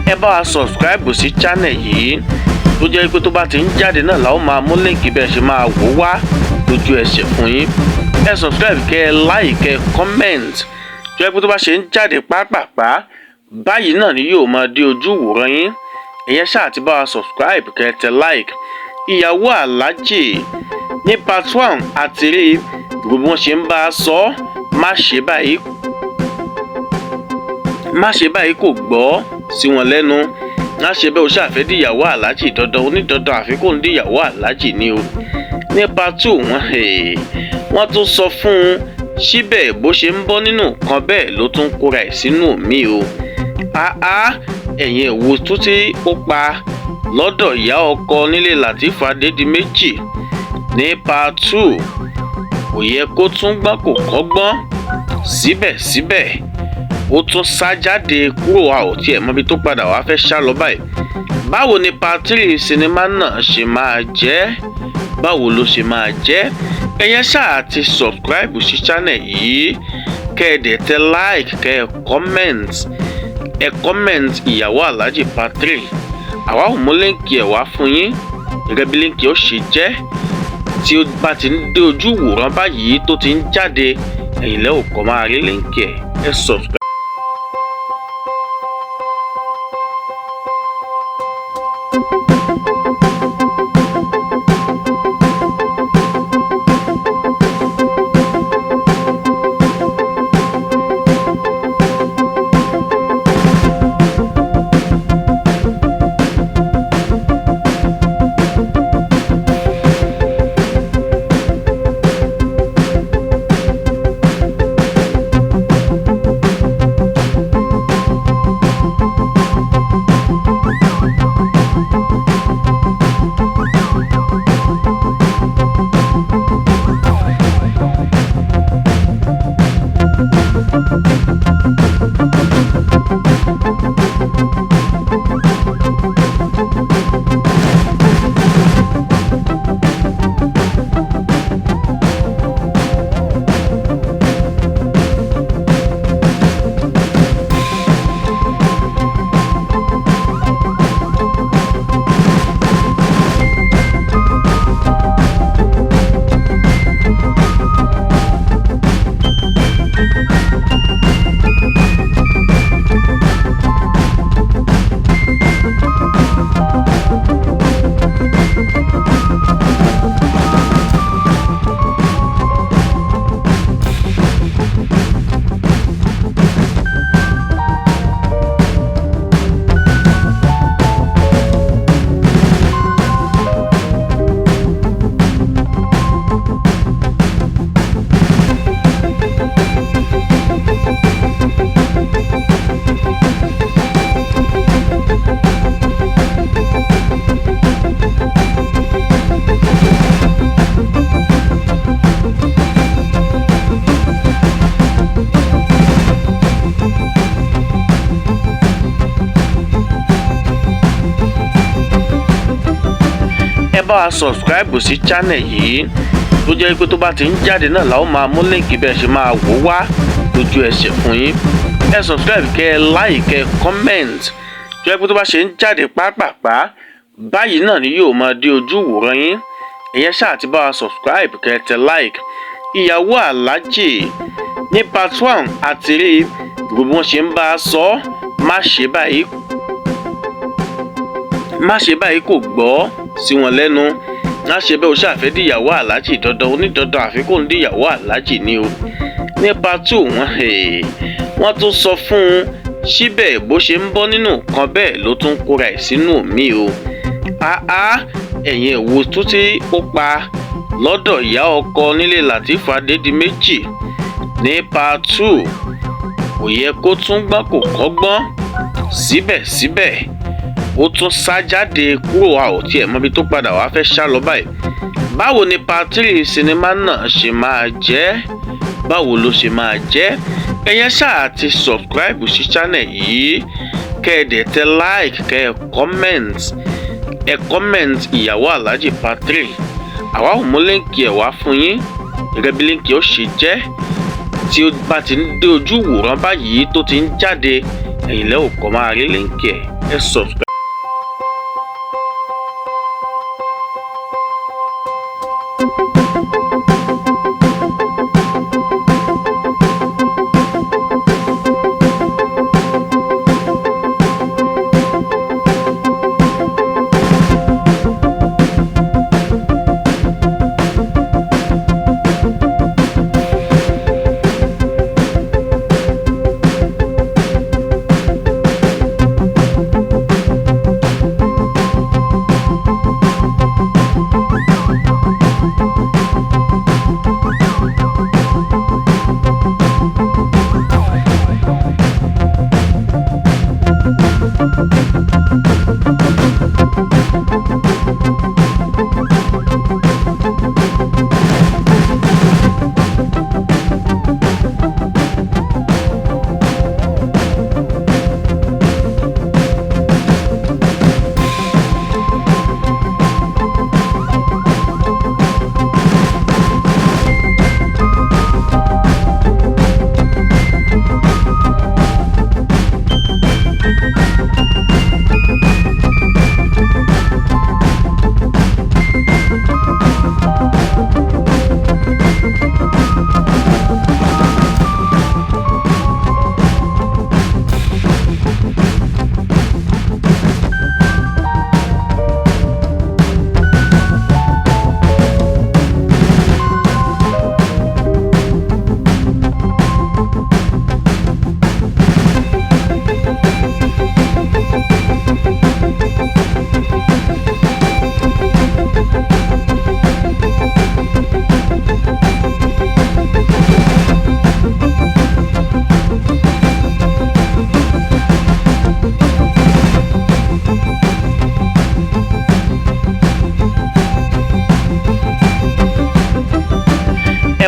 ẹ bá wa subscribe sí channel yìí tó jẹ́ pé tó bá ti ń jáde náà la ó máa mú líǹkì bẹ́ẹ̀ ṣe máa wò wá lójú ẹsẹ̀ fún yín. ẹ subscribe kẹ́ ẹ like kẹ́ ẹ comment tó jẹ́ pé tó bá ṣe ń jáde pápápá báyìí náà ni yóò máa dé ojú ìwòran yín. ìyẹn ṣáà ti bá wa subscribe kẹ́ ẹ tẹ like. ìyàwó aláàjì ní part 1 àti rí gbogbo wọn ṣe ń bá a sọ má ṣe báyìí kò gbọ́ sí wọn lẹ́nu. má ṣe bẹ́ẹ̀ o ṣàfẹ́ di ìyàwó aláàjì dandan onídandan àfikún di ìyàwó aláàjì ni o. ní part 2 wọ́n tún sọ fún un síbẹ̀ bó ṣe ń bọ́ nínú kan bẹ́ẹ̀ ló tún kóra ẹ̀ sínú mi o. ẹ̀yìn èwo tó tí ó pa lọ́dọ̀ ìyá ọkọ nílé Lateef Adédìméjì. ní part 2 kò yẹ kó tún gbọ́n kò kọ́gbọ́n síbẹ̀síbẹ̀ ó tún sá jáde kúrò a ò tiẹ̀ mọbi tó padà wá fẹ́ sá lọ báyìí. báwo ni part 3 sinimá náà ṣe máa jẹ́? báwo ló ṣe máa jẹ́? ẹ̀yẹn ṣáà ti subscribe sí channel yìí kẹ́ ẹ dẹ̀ tẹ like kẹ́ ẹ comment ìyàwó aláàjì part 3. àwa ò mú líǹkì ẹ̀ wá fún yín gẹ́gẹ́ bí líǹkì ó ṣe jẹ́ tí ó bá ti ń dé ojú ìwòran báyìí tó ti ń jáde ẹ̀yin lẹ́ ò kọ́ máa rí líǹkì ẹ̀ subscribe. bá wa subscribe sí channel yìí tó jẹ́ pé tó bá ti ń jáde náà la ó máa mú líǹkì bẹ́ẹ̀ ṣe máa wò wá lójú ẹsẹ̀ fún yín. ẹ subscribe kẹ́ ẹ like kẹ́ ẹ comment tó jẹ́ pé tó bá ṣe ń jáde pápápá báyìí náà ni yóò máa dé ojú ìwòran yín. ìyẹn ṣáà ti bá wa subscribe kẹ́ ẹ tẹ like. ìyàwó aláàjì ní part 1 àti rí gbogbo wọn ṣe ń bá a sọ má ṣe báyìí kò gbọ́ sí wọn lẹ́nu. má ṣe bẹ́ẹ̀ o ṣàfẹ́ di ìyàwó aláàjì dandan onídandan àfikún di ìyàwó aláàjì ni o. ní part 2 wọ́n tún sọ fún un síbẹ̀ bó ṣe ń bọ́ nínú kan bẹ́ẹ̀ ló tún kóra ẹ̀ sínú mi o. ẹ̀yìn èwo tó tí ó pa lọ́dọ̀ ìyá ọkọ nílé Lateef Adédìméjì. ní part 2 kò yẹ kó tún gbọ́n kò kọ́gbọ́n síbẹ̀síbẹ̀ ó tún sá jáde kúrò a ò tiẹ̀ mọbi tó padà wá fẹ́ sá lọ báyìí. báwo ni part 3 sinimá náà ṣe máa jẹ́, báwo ló ṣe máa jẹ́. Ẹ̀yin ṣáà ti subscribe sí channel yìí, kẹ́ ẹ dẹ̀ tẹ like, kẹ́ ẹ comment ìyàwó Alhaji part 3. àwa ò mú líǹkì ẹ̀ wá fún yín gẹ́gẹ́ bí líǹkì ó ṣe jẹ́. tí ó bá ti ń dé ojú ìwòran báyìí tó ti ń jáde, ẹ̀yin lẹ́ ò kọ́ máa rí líǹkì ẹ̀, ẹ subscribe.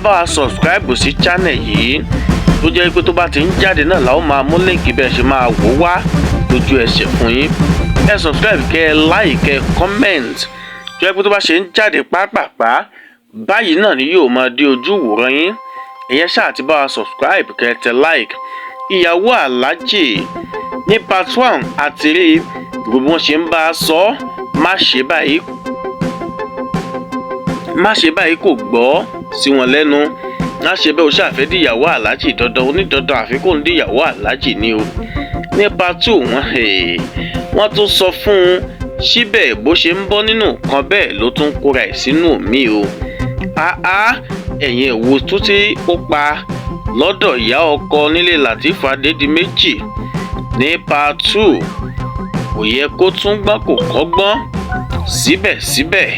bá wa subscribe sí channel yìí tó jẹ́ pé tó bá ti ń jáde náà la ó máa mú líǹkì bẹ́ẹ̀ ṣe máa wò wá lójú ẹsẹ̀ fún yín. ẹ subscribe, kẹ́ ẹ like, kẹ́ ẹ comment tó jẹ́ pé tó bá ṣe ń jáde pàápàá báyìí náà ni yóò máa dé ojú ìwòran yín. ìyẹn ṣáà ti bá wa subscribe, kẹ́ ẹ tẹ like. ìyàwó Alhaji ní part 1 àti rí gbogbo wọn ṣe ń bá a sọ má ṣe báyìí kò gbọ́ sí wọn lẹ́nu. má ṣe bẹ́ẹ̀ o ṣàfẹ́ di ìyàwó Alhaji dandan onídandan àfikún di ìyàwó Alhaji ni o. ní part 2 wọ́n tún sọ fún un síbẹ̀ bó ṣe ń bọ́ nínú nǹkan bẹ́ẹ̀ ló tún kóra ẹ̀ sínú mi o. ẹ̀yin èwo tó tí ó pa lọ́dọ̀ ìyá ọkọ nílé Lateef Adédìméjì ní part 2 kò yẹ kó tún gbọ́n kò kọ́gbọ́n síbẹ̀síbẹ̀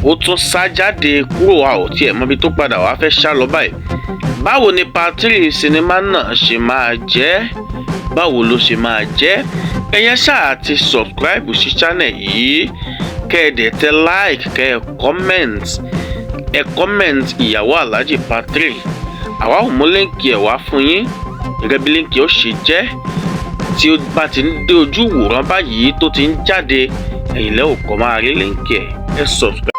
ó tún sá jáde kúrò a ò tiẹ̀ mọbi tó padà wá fẹ́ sá lọ báyìí. báwo ni part 3 sinimá náà ṣe máa jẹ́, báwo ló ṣe máa jẹ́. ẹ̀yin ṣáà ti subscribe sí channel yìí, kẹ́ ẹ dẹ̀ tẹ like, kẹ́ ẹ comment ìyàwó Alhaji part 3. àwa ò mú líǹkì ẹ̀ wá fún yín gẹ́gẹ́ bí líǹkì ó ṣe jẹ́. tí ó bá ti ń dé ojú ìwòran báyìí tó ti ń jáde, ẹ̀yin lẹ́ ò kọ́ máa rí líǹkì ẹ̀, ẹ subscribe.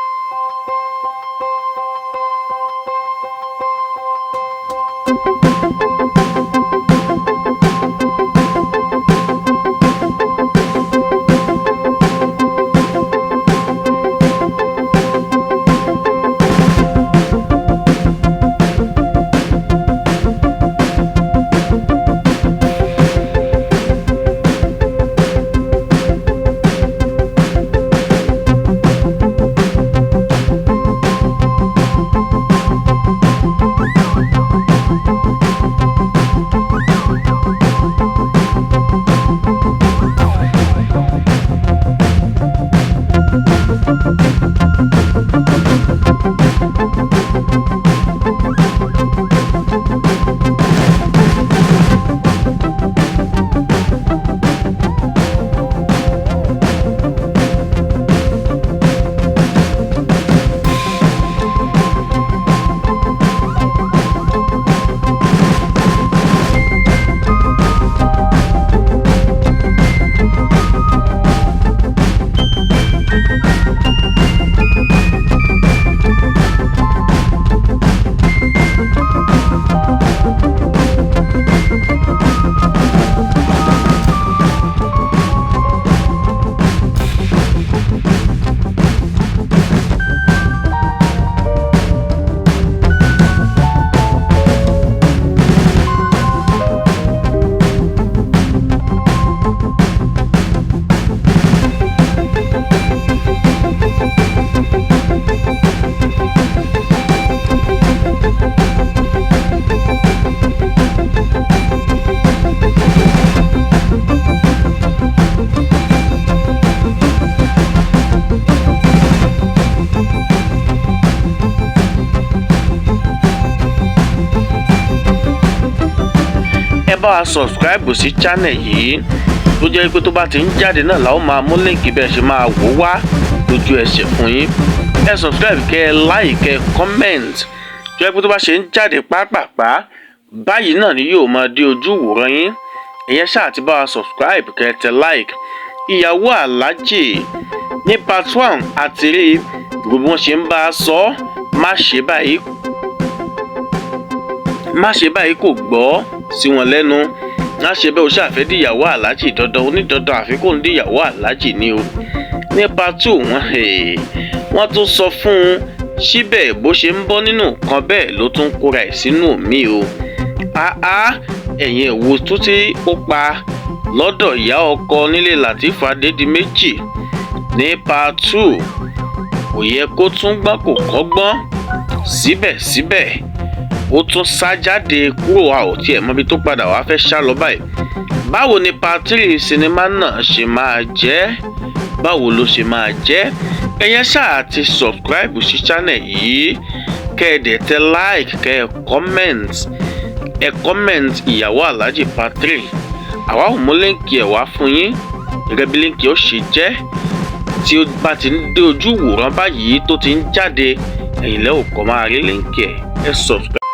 bá wa subscribe sí channel yìí tó jẹ́ pé tó bá ti ń jáde náà la ó máa mú líǹkì bẹ́ẹ̀ ṣe máa wò wá lójú ẹsẹ̀ fún yín. Ẹ subscribe kẹ́ ẹ like kẹ́ ẹ comment tó jẹ́ pé tó bá ṣe ń jáde pápápá báyìí náà ni yóò máa dé ojú ìwòran yín. Ìyẹn ṣáà ti bá wa subscribe kẹ́ ẹ tẹ like. Ìyàwó Alhaji ní part 1 àti rí gbogbo wọn ṣe ń bá a sọ má ṣe báyìí kò gbọ́ sí wọn lẹ́nu. Má ṣe bẹ́ẹ̀ o ṣàfẹ́ di ìyàwó Alhaji dandan onídandan àfikún di ìyàwó Alhaji ni o. Ní part 2 wọ́n tún sọ fún un síbẹ̀ bó ṣe ń bọ́ nínú kan bẹ́ẹ̀ ló tún kóra ẹ̀ sínú mi o. Ẹ̀yin èwo tó tí ó pa lọ́dọ̀ ìyá ọkọ nílé Lateef Adédìméjì ní part 2 kò yẹ kó tún gbọ́n kò kọ́gbọ́n síbẹ̀síbẹ̀ ó tún sá jáde kúrò a ò tiẹ̀ mọbi tó padà wá fẹ́ sá lọ báyìí. Báwo ni part 3 sinimá náà ṣe máa jẹ́? Báwo ló ṣe máa jẹ́? Ẹ̀yin ṣáà ti subscribe sí channel yìí kẹ́ ẹ dẹ̀ tẹ like kẹ́ ẹ comment ìyàwó Alhaji part 3. Àwa ò mú líǹkì ẹ̀ wá fún yín gẹ́gẹ́ bí líǹkì ó ṣe jẹ́ tí ó bá ti ń dé ojú ìwòran báyìí tó ti ń jáde ẹ̀yin lẹ́ ò kọ́ máa rí líǹkì ẹ̀ subscribe.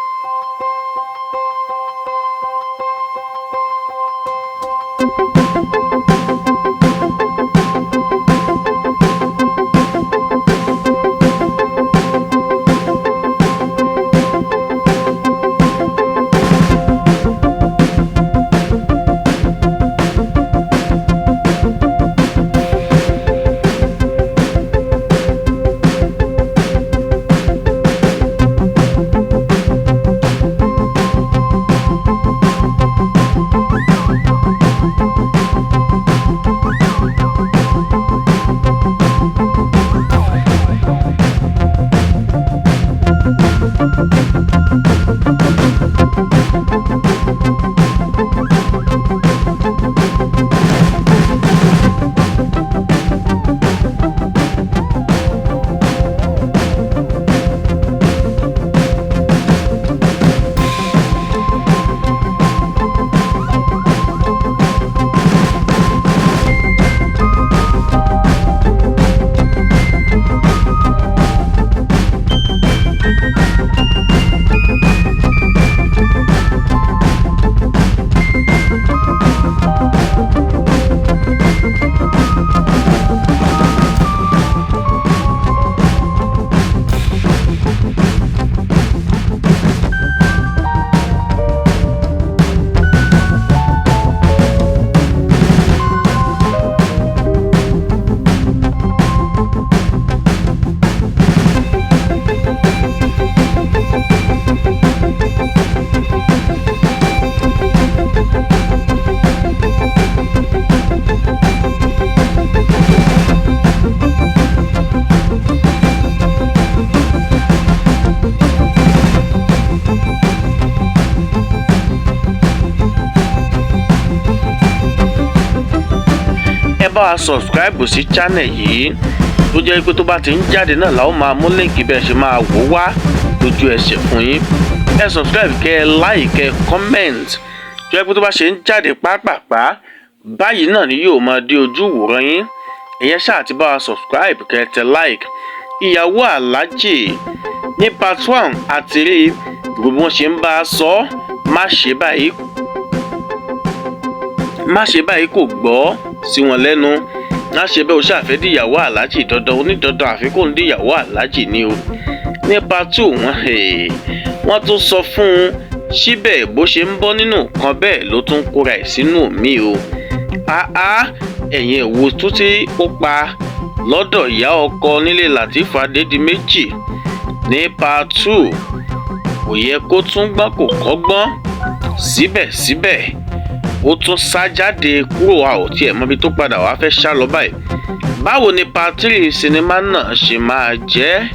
Bá wa subscribe sí channel yìí tó jẹ́ pé tó bá ti ń jáde náà la ó máa mú líǹkì bẹ́ẹ̀ ṣe máa wò wá lójú ẹsẹ̀ fún yín. Ẹ subscribe kẹ́ ẹ like kẹ́ ẹ comment tó jẹ́ pé tó bá ṣe ń jáde pápápá báyìí náà ni yóò máa dé ojú ìwòran yín. Ìyẹn ṣáà ti bá wa subscribe kẹ́ ẹ tẹ like. Ìyàwó Alhaji ní part 1 àti rí gbogbo wọn ṣe ń bá a sọ má ṣe báyìí kò gbọ́ sí wọn lẹ́nu. Má ṣe bẹ́ẹ̀ o ṣàfẹ́ di ìyàwó Alhaji dandan onídandan àfikún di ìyàwó Alhaji ni o. Ní part 2 wọ́n tún sọ fún un síbẹ̀ bó ṣe ń bọ́ nínú kan bẹ́ẹ̀ ló tún kóra ẹ̀ sínú mi o. Ẹ̀yin èwo tó tí ó pa lọ́dọ̀ ìyá ọkọ nílé Lateef Adédìméjì ní part 2 kò yẹ kó tún gbọ́n kò kọ́gbọ́n síbẹ̀síbẹ̀ ó tún sá jáde kúrò a ò tiẹ̀ mọbi tó padà wá fẹ́ sá lọ báyìí. Báwo ni part 3 sinimá náà ṣe máa jẹ́?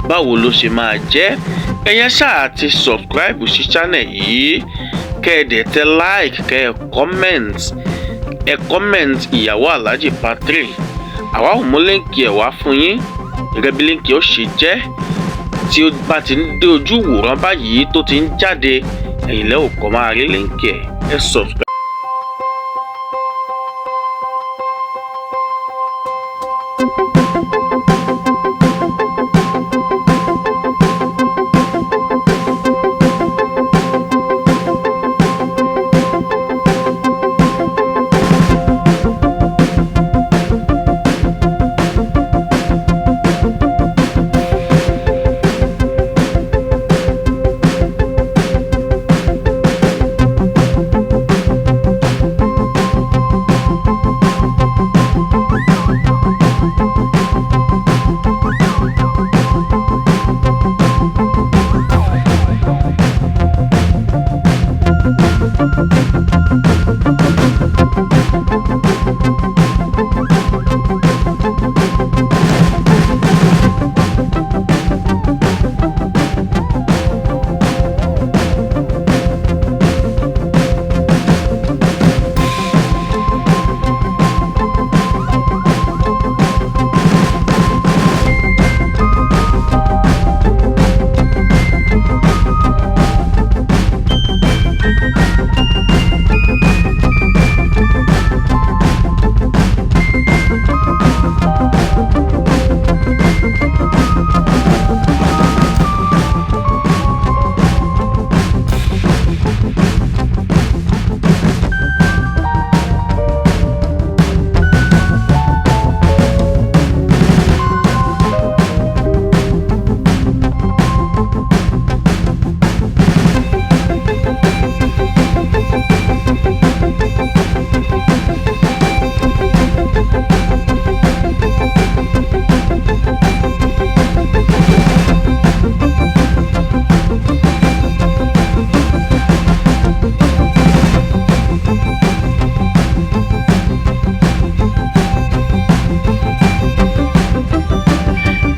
Báwo ló ṣe máa jẹ́? Ẹ̀yin ṣáà ti subscribe sí channel yìí kẹ́ ẹ dẹ̀ tẹ like kẹ́ ẹ comment ìyàwó Alhaji part 3. Àwa ò mú líǹkì ẹ̀ wá fún yín gẹ́gẹ́ bí líǹkì ó ṣe jẹ́ tí ó bá ti ń dé ojú ìwòran báyìí tó ti ń jáde ẹ̀yin lẹ́ ò kọ́ máa rí líǹkì ẹ̀. ẹ subscribe.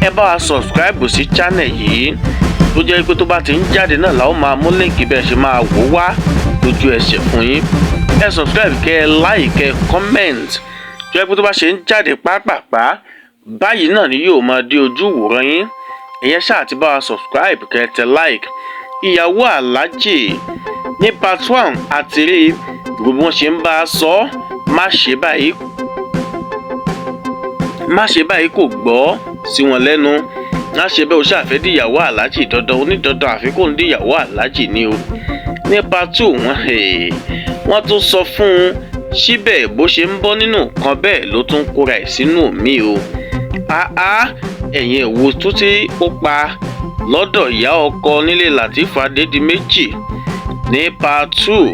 ẹ bá wa subscribe sí channel yìí tó jẹ́ pé tó bá ti ń jáde náà la ó máa mú líǹkì bẹ́ẹ̀ ṣe máa wò wá lójú ẹsẹ̀ fún yín. ẹ subscribe kẹ́ ẹ like kẹ́ ẹ comment tó jẹ́ pé tó bá ṣe ń jáde pàápàá báyìí náà ni yóò máa dé ojú ìwòran yín. ìyẹn ṣáà ti bá wa subscribe kẹ́ ẹ tẹ like. ìyàwó aláàjì ní part 1 àti rí gbogbo wọn ṣe ń bá a sọ má ṣe báyìí kò gbọ́ sí wọn lẹ́nu. má ṣe bẹ́ẹ̀ o ṣàfẹ́ díyàwó aláàjì dandan onídandan àfikún díyàwó aláàjì ni o. ní part 2 wọ́n tún sọ fún un síbẹ̀ bó ṣe ń bọ́ nínú nǹkan bẹ́ẹ̀ ló tún kóra ẹ̀ sínú mi o. ẹ̀yin èwo tó tí ó pa lọ́dọ̀ ìyá ọkọ nílé Lateef Adédìméjì ní part 2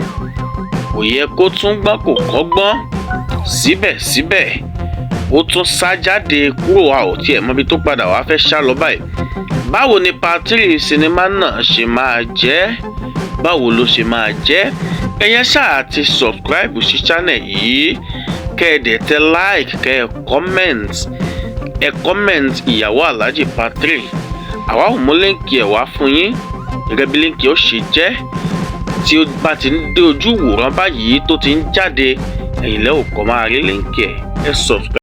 kò yẹ kó tún gbọ́n kò kọ́gbọ́n síbẹ̀síbẹ̀ ó tún sá jáde kúrò a ò tiẹ̀ mọbi tó padà wá fẹ́ sá lọ báyìí. báwo ni part 3 sinimá náà ṣe máa jẹ́? báwo ló ṣe máa jẹ́? ẹ̀yẹn ṣáà ti subscribe sí channel yìí kẹ́ ẹ dẹ̀ tẹ like kẹ́ ẹ comment ìyàwó aláàjì part 3. àwa ò mú líǹkì ẹ̀ wá fún yín gẹ́gẹ́ bí líǹkì ó ṣe jẹ́ tí ó bá ti ń dé ojú ìwòran báyìí tó ti ń jáde ẹ̀yin lẹ́ ò kọ́ máa rí líǹkì ẹ̀ subscribe.